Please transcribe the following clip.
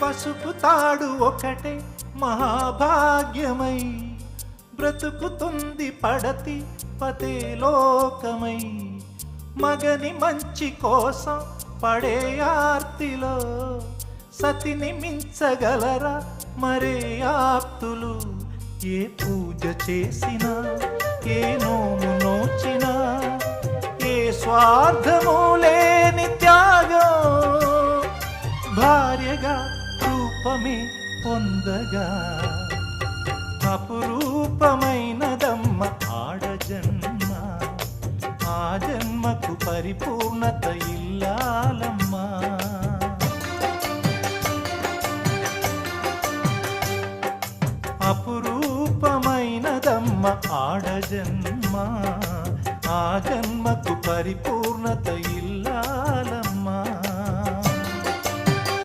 పసుపు తాడు ఒకటే మహాభాగ్యమై బ్రతుకుతుంది పడతి పదే లోకమై. మగని మంచి కోసం పడే ఆర్తిలో సతిని మించగలరా మరే ఆప్తులు. ఏ పూజ చేసినా ఏ నోము నోచినా ఏ స్వార్థము లేని త్యాగం భార్యగా రూపమే పొందగా. అపురూపమైనదమ్మ ఆడజన్మ, ఆ జన్మకు పరిపూర్ణత ఇల్లాలమ్మా. అపురూపమైనదమ్మ ఆడజన్మ, ఆ జన్మకు పరిపూర్ణ